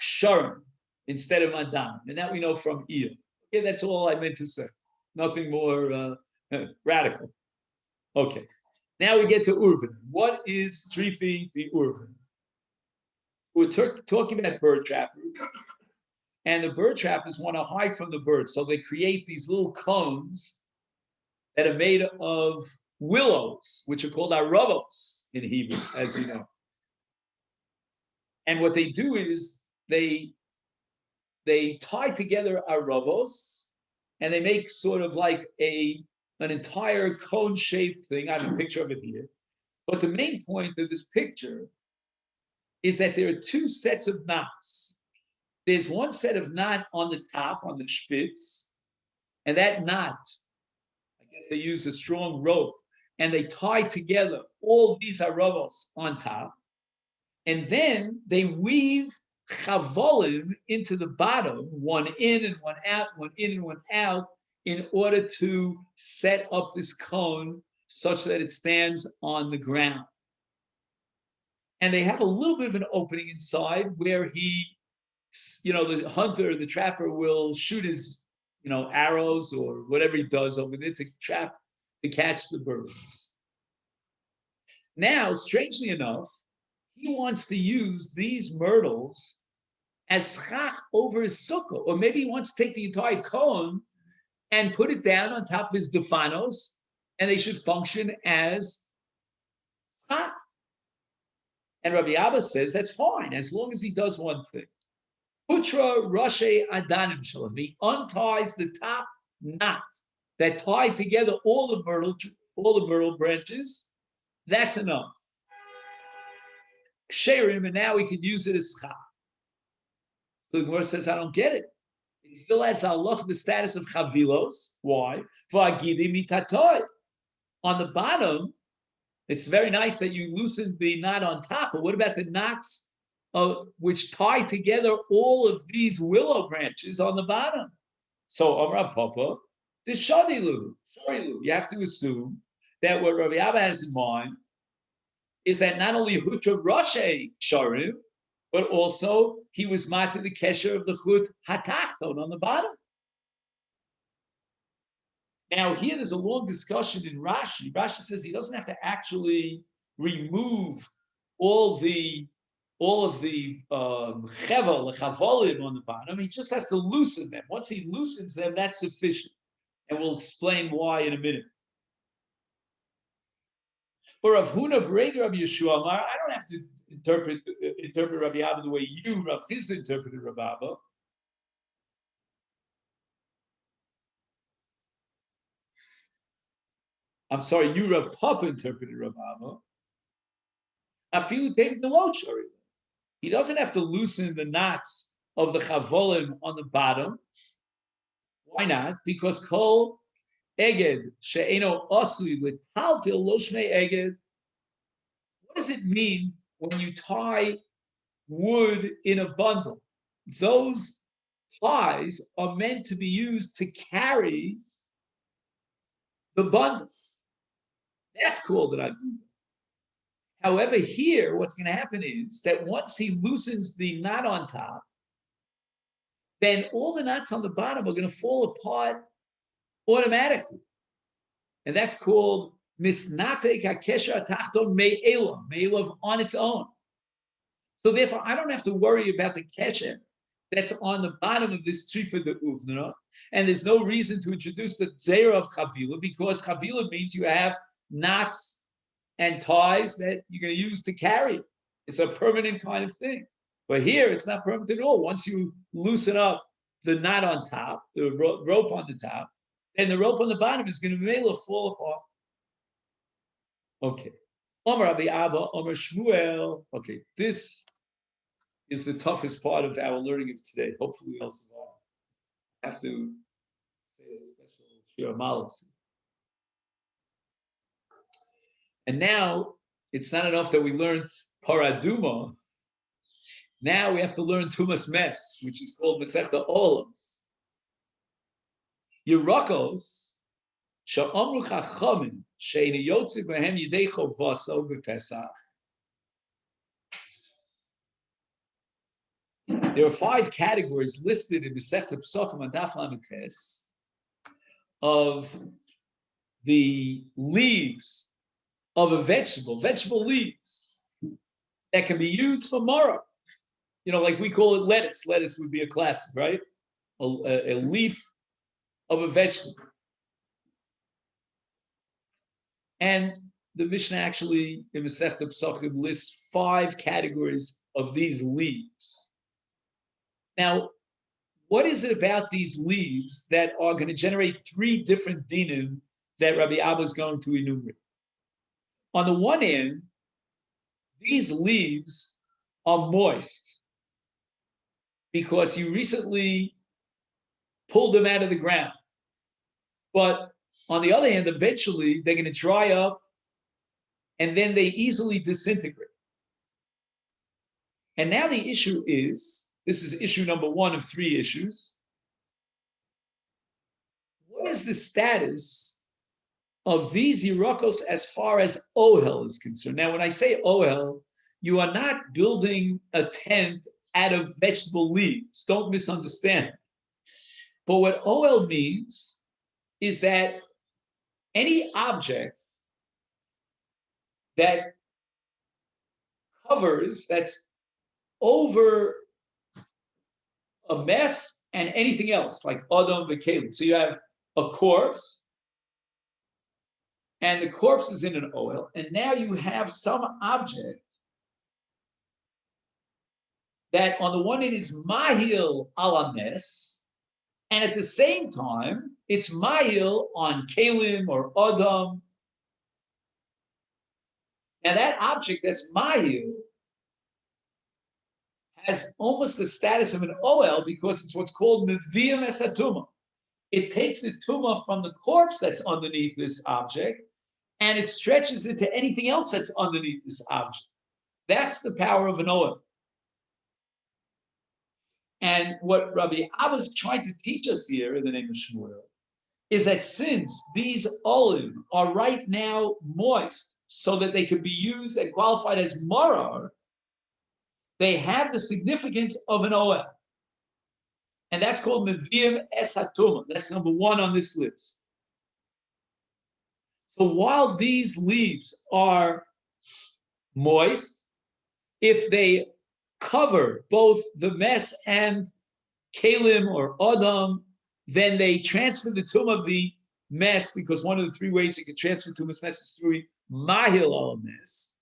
ksharim instead of madan, and that we know from Iyah. Okay, that's all I meant to say. Nothing more radical. Okay, now we get to Urvan. What is Tzrifi the Urvan? We're talking about bird trappers, and the bird trappers want to hide from the birds, so they create these little cones that are made of willows, which are called aravos in Hebrew, as you know. And what they do is they tie together aravos, and they make sort of like an entire cone-shaped thing. I have a picture of it here. But the main point of this picture is that there are two sets of knots. There's one set of knot on the top, on the spitz, and that knot, I guess they use a strong rope, and they tie together all these aravos on top, and then they weave chavolim into the bottom, one in and one out, one in and one out, in order to set up this cone such that it stands on the ground. And they have a little bit of an opening inside where he, the hunter, the trapper will shoot his, arrows or whatever he does over there to catch the birds. Now, strangely enough, he wants to use these myrtles as schach over his sukkah, or maybe he wants to take the entire cone and put it down on top of his defanos, and they should function as schach. And Rabbi Abba says that's fine, as long as he does one thing. Putra Rashe Adanim Shalom. He unties the top knot that tie together all the myrtle branches. That's enough. Ksherim, and now we can use it as chap. So the Gemara says, I don't get it. It still has the status of chavilos. Why? On the bottom, it's very nice that you loosen the knot on top, but what about the knots which tie together all of these willow branches on the bottom? So Amar Papa, Tishadilu. Sorry, Lu. You have to assume that what Rabbi Abba has in mind is that not only Hutra Rashe Sharim, but also he was mata the kesher of the chut hatachton on the bottom. Now here there's a long discussion in Rashi. Rashi says he doesn't have to actually remove all of the chevel, the chavolim on the bottom. He just has to loosen them. Once he loosens them, that's sufficient. And we'll explain why in a minute. Or Rav Huna Breder Rabbi Yeshua Amar, I don't have to interpret Rabbi Abba the way you, Rav Chizda, interpreted Rabbi Abba. I'm sorry, you, Rav Papa, interpreted Rabbi Abba. Afilu Tev Nelot Shari. He doesn't have to loosen the knots of the chavolim on the bottom. Why not? Because kol eged she'eno asui l'taltil lo shmei eged. What does it mean when you tie wood in a bundle? Those ties are meant to be used to carry the bundle. That's called an agud. However, here, what's going to happen is that once he loosens the knot on top, then all the knots on the bottom are going to fall apart automatically. And that's called misnate kakesha tachton me'elav on its own. So therefore, I don't have to worry about the kesher that's on the bottom of this trifa de uvna, and there's no reason to introduce the zera of chavila, because chavila means you have knots and ties that you're going to use to carry it. It's a permanent kind of thing. But here, it's not permanent at all. Once you loosen up the knot on top, the rope on the top, then the rope on the bottom is going to fall apart. Okay. Omer Rabbi Abba, Omer Shmuel. Okay, this is the toughest part of our learning of today. Hopefully we'll survive. I have to say a special shir malos. And now, it's not enough that we learned paraduma. Now we have to learn tumas mes, which is called Masechet Olams. Yerakos, she'amru chachamim, she'ini yotzi b'hem yidei chovaso b'Pesach. There are 5 categories listed in Masechet Pesachim and Daf Lametes of the leaves of a vegetable leaves that can be used for maror. Like we call it lettuce. Lettuce would be a classic, right? A leaf of a vegetable. And the Mishnah actually, in Masechet Pesachim, lists 5 categories of these leaves. Now, what is it about these leaves that are going to generate 3 different dinim that Rabbi Abba is going to enumerate? On the one hand, these leaves are moist because you recently pulled them out of the ground. But on the other hand, eventually they're going to dry up and then they easily disintegrate. And now the issue is, this is issue number 1 of 3 issues. What is the status of these yirakos as far as ohel is concerned? Now, when I say ohel, you are not building a tent out of vegetable leaves. Don't misunderstand. But what ohel means is that any object that covers, that's over a mess and anything else, like Adam v'kelim. So you have a corpse, and the corpse is in an ohel, and now you have some object that on the one hand is mahil alames, and at the same time, it's mahil on kalim or adam. Now that object that's mahil has almost the status of an OL because it's what's called meviyam esatuma. It takes the tumah from the corpse that's underneath this object and it stretches it to anything else that's underneath this object. That's the power of an OL. And what Rabbi Abba is trying to teach us here in the name of Shmuel is that since these olim are right now moist so that they can be used and qualified as marar, they have the significance of an OL. And that's called Meviyim Esatuma. That's number one on this list. So while these leaves are moist, if they cover both the mess and kalim or adam, then they transfer the tumah of the mess, because one of the three ways you can transfer tumah's mess is through mahil al mess,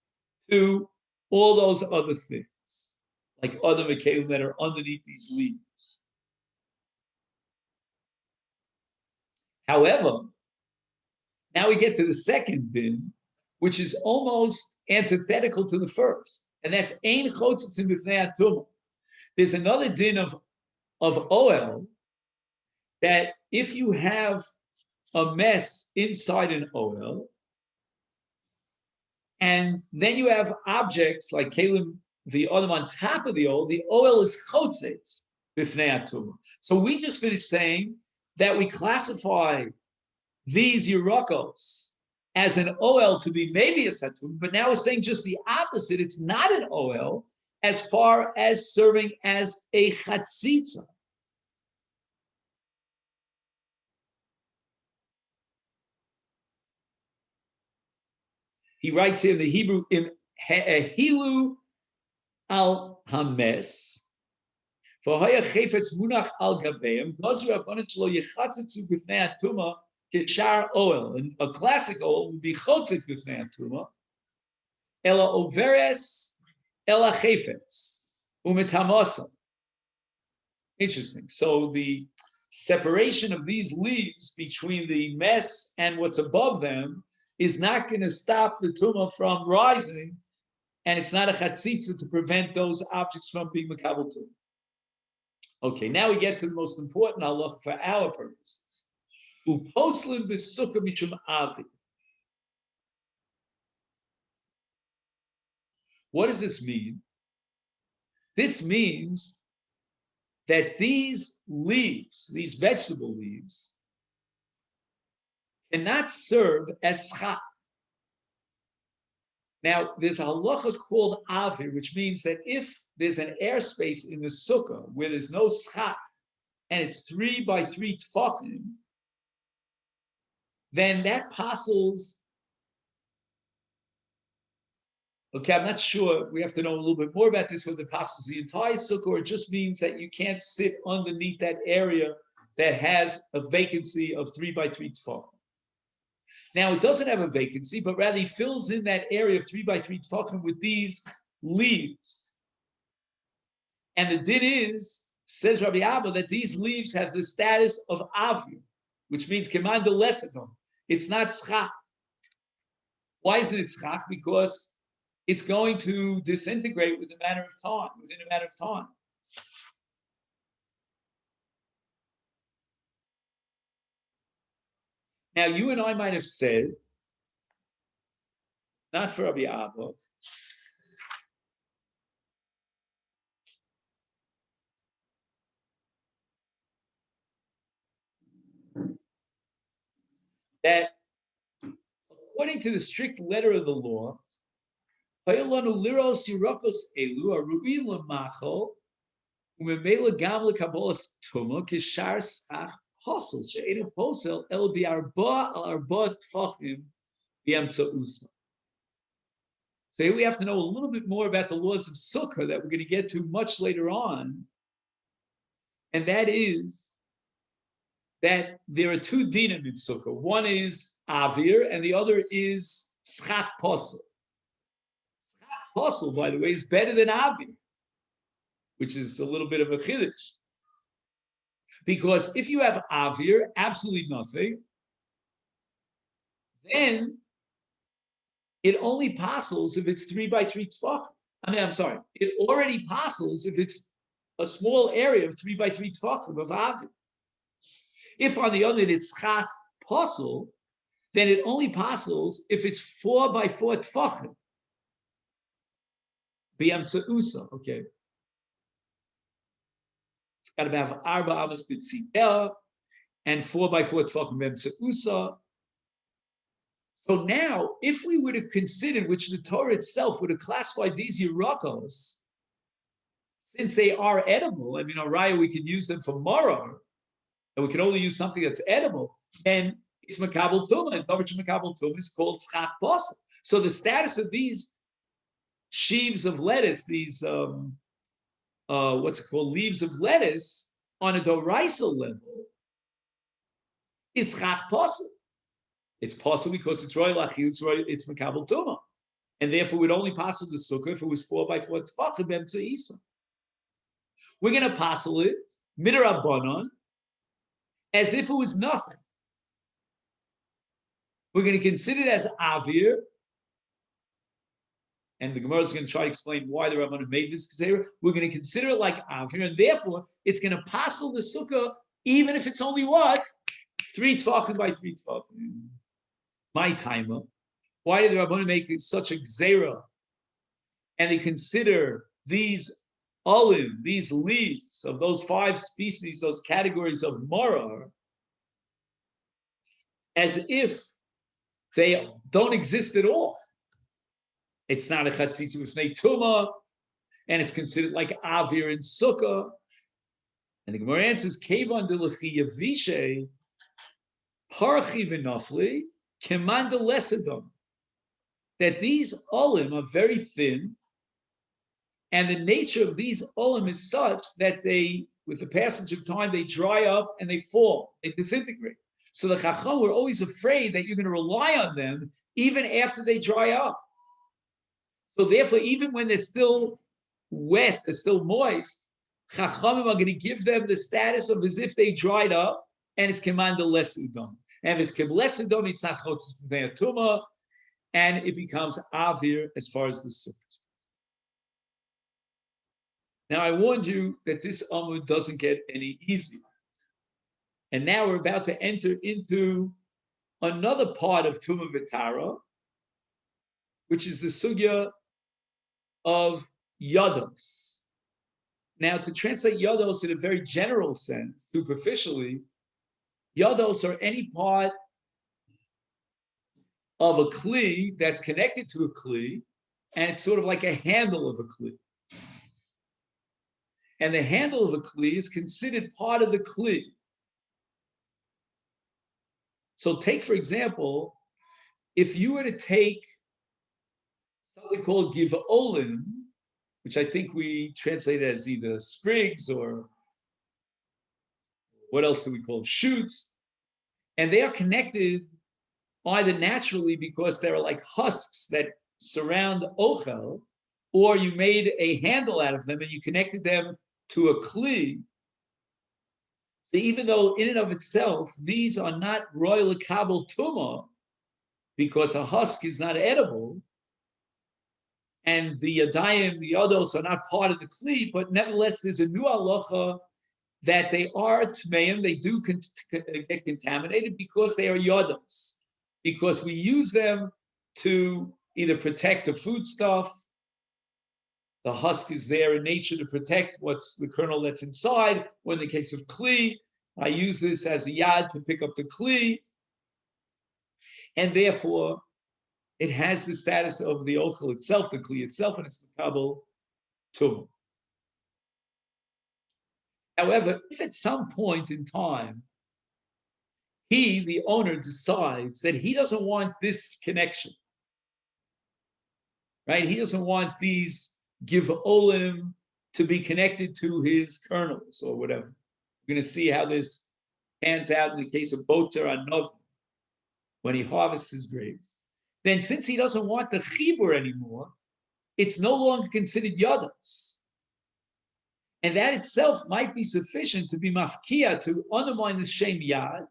to all those other things, like adam and kalim that are underneath these leaves. However, now we get to the second din, which is almost antithetical to the first, and that's ein chotzitzim b'fnei atumah. There's another din of OL that if you have a mess inside an OL, and then you have objects like kalim, the adam on top of the OL is chotzitz b'fnei atumah. So we just finished saying that we classify these Yerakos as an OL to be maybe a Satum, but now we're saying just the opposite. It's not an OL as far as serving as a Chatzitza. He writes here in the Hebrew, in Hilu al Hames, v'haya chefetz munach al gabeim, gozru abonet shelo yechatzitzu b'fnei atuma kishar oil. And a classic oil would be chotzit b'fnei atuma, ela overes ela chefetz u'metamasa. Interesting. So the separation of these leaves between the mess and what's above them is not going to stop the tumah from rising, and it's not a chatzitza to prevent those objects from being makabel tumah. Okay, now we get to the most important halach for our purposes. Uposlim b'sukkah mitzum avi. What does this mean? This means that these leaves, these vegetable leaves, cannot serve as schach. Now, there's a halacha called avir, which means that if there's an airspace in the sukkah where there's no schach, and it's 3 by 3 tfachim, then that passes. Okay, I'm not sure. We have to know a little bit more about this, whether it passes the entire sukkah or it just means that you can't sit underneath that area that has a vacancy of 3 by 3 tfachim. Now, it doesn't have a vacancy, but rather he fills in that area of 3 by 3 tfachim with these leaves. And the din is, says Rabbi Abba, that these leaves have the status of avir, which means keman de lesekon. It's not schach. Why isn't it schach? Because it's going to disintegrate within a matter of time. Now, you and I might have said, not for Rabbi Abba, that according to the strict letter of the law, so here we have to know a little bit more about the laws of Sukkah that we're going to get to much later on, and that is that there are two dinim in Sukkah. One is avir, and the other is schach posel. Schach posel, by the way, is better than avir, which is a little bit of a chiddush. Because if you have avir, absolutely nothing, then it only passes if it's 3x3 tefachim. I'm sorry, it already passes if it's a small area of 3x3 tefachim of avir. If on the other hand it's chach pasul, then it only passes if it's 4x4 tefachim. B'yamtzeusa, okay. It's got to have arba amas b'tzidel and 4x4 tefachim b'yamtzeusa. So now, if we would have considered, which the Torah itself would have classified these yirakos, since they are edible, I mean, Araya, we can use them for maror, and we can only use something that's edible, then it's makabel tumah, and coverage of makabel tumah is called schach pasul. So the status of these sheaves of lettuce, these what's it called, leaves of lettuce, on a doraisa level, is schach pasul. It's possible because it's royal achil, it's makabel tumah, and therefore would only pasul the sukkah if it was 4x4 tefachim b'emtzeisa. We're going to pasul it midrabanan as if it was nothing. We're going to consider it as avir, and the Gemara is going to try to explain why the Rabbanan made this gezerah. We're going to consider it like avir, and therefore it's going to pasul the sukkah even if it's only what? 3 tefachim by 3 tefachim. My timer. Why did the Rabbanan make such a gezerah? And they consider these olive, these leaves of those 5 species, those categories of maror, as if they don't exist at all. It's not a chatzitza b'fnei tumah, and it's considered like avir and sukkah. And the Gemara answers, Kevan de l'chi yavishe, parchi v'nafli, kemanda lesedom. That these olim are very thin, and the nature of these olim is such that they, with the passage of time, they dry up and they fall, they disintegrate. So the Chacham were always afraid that you're going to rely on them even after they dry up. So therefore, even when they're still wet, they're still moist, Chachamim are going to give them the status of as if they dried up, and it's Kemanda Lesudom. And if it's Kem Lesudom, it's not Chotzis B'nei Tumah, and it becomes Avir as far as the Sukkot. Now, I warned you that this Amud doesn't get any easier. And now we're about to enter into another part of Tumah V'Tara, which is the sugya of yados. Now, to translate yados in a very general sense, superficially, yados are any part of a kli that's connected to a kli, and it's sort of like a handle of a kli. And the handle of a kli is considered part of the kli. So take, for example, if you were to take something called givolim, which I think we translate as either sprigs or what else do we call them? Shoots, and they are connected either naturally because they're like husks that surround ochel, or you made a handle out of them and you connected them to a kli. So even though in and of itself, these are not royal kabel tumah, because a husk is not edible, and the yadayim, the yados are not part of the kli, but nevertheless there's a new halacha that they are tmeim, they do get contaminated because they are yados, because we use them to either protect the foodstuff. The husk is there in nature to protect what's the kernel that's inside. Or in the case of kli, I use this as a yad to pick up the kli, and therefore it has the status of the ochel itself, the kli itself, and it's makabel tumah. However, if at some point in time he, the owner, decides that he doesn't want this connection, right? He doesn't want these givolim to be connected to his kernels or whatever. We're going to see how this pans out in the case of Boter Anov when he harvests his grapes. Then since he doesn't want the chibur anymore, it's no longer considered yados. And that itself might be sufficient to be mafkia, to undermine the shem yad,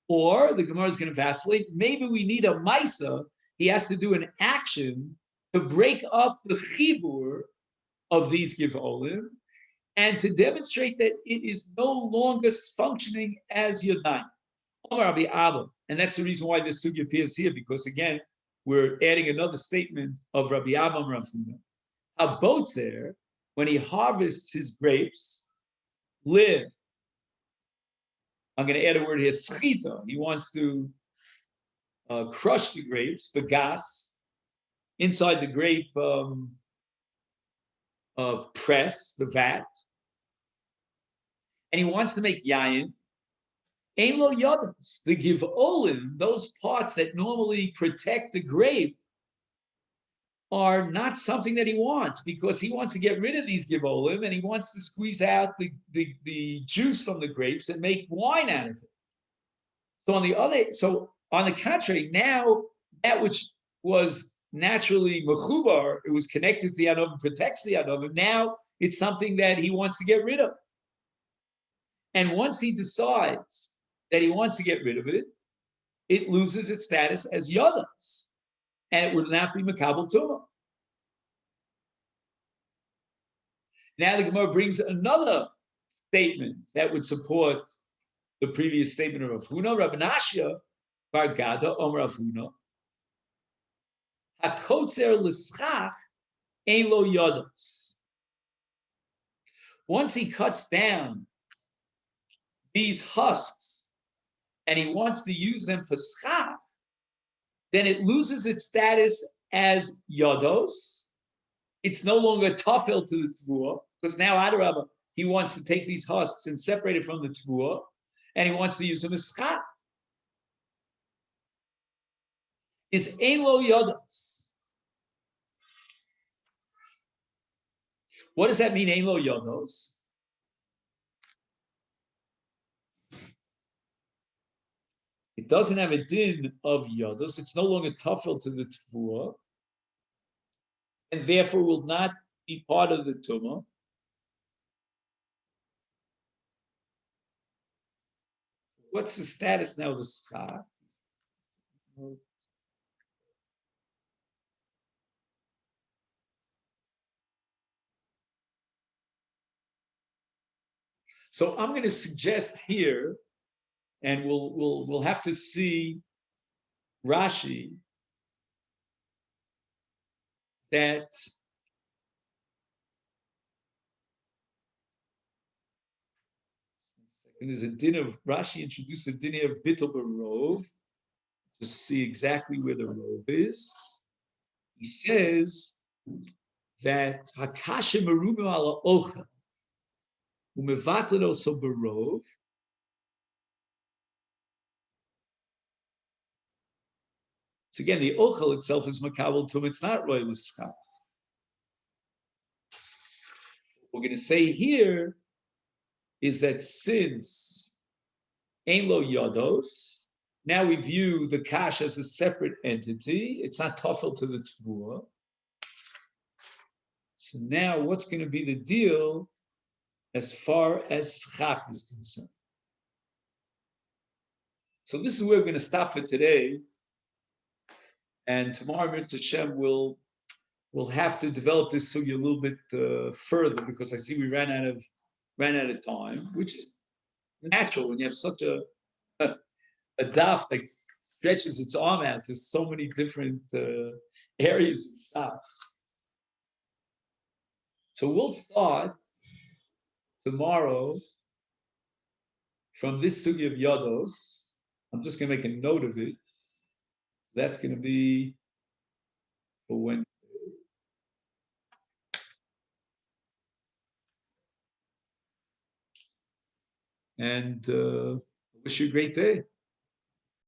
or the Gemara is going to vacillate. Maybe we need a maisa. He has to do an action to break up the chibur of these givolim and to demonstrate that it is no longer functioning as yodayim. And that's the reason why this sugya appears here, because again, we're adding another statement of Rabbi Abba Rav Huna. Abotzer, when he harvests his grapes, live. I'm going to add a word here, schita. He wants to crush the grapes, the gas, inside the grape press, the vat. And he wants to make yayin. Ein lo yados, the givolim, those parts that normally protect the grape, are not something that he wants, because he wants to get rid of these givolim and he wants to squeeze out the juice from the grapes and make wine out of it. So on the contrary, now that which was naturally mechubar, it was connected to the anov, protects the anov, now it's something that he wants to get rid of. And once he decides that he wants to get rid of it, it loses its status as yadas, and it would not be makabel tumah. Now the Gemara brings another statement that would support the previous statement of Rav Huna. Rav Nashya bar Gada Omer Rav Huna, hakotzer l'schach ein lo yadas. Once he cuts down these husks and he wants to use them for schach, then it loses its status as yados. It's no longer tafel to the tvua, because now Adarabba, he wants to take these husks and separate it from the tvua, and he wants to use them as schach. Is ein lo yados. What does that mean, ein lo yados? It doesn't have a din of yados. It's no longer tafel to the tvua, and therefore will not be part of the tumah. What's the status now of the schach? So I'm going to suggest here, and we'll have to see Rashi, that there's a din of Rashi introduced a din of bittul barov. Just see exactly where the rov is. He says that hakasha merubim ala ocha umevatler also barov. So again, the ochel itself is makabel tum. It's not roy l'schach. What we're going to say here is that since ein lo yados, now we view the kash as a separate entity. It's not tafel to the tvua. So now what's going to be the deal as far as schach is concerned? So this is where we're going to stop for today. And tomorrow, Mitzvah Hashem, we'll have to develop this sugya a little bit further, because I see we ran out of time, which is natural when you have such a daf that stretches its arm out. There's so many different areas of dafs. So we'll start tomorrow from this sugya of yados. I'm just going to make a note of it. That's going to be for Wednesday. And wish you a great day.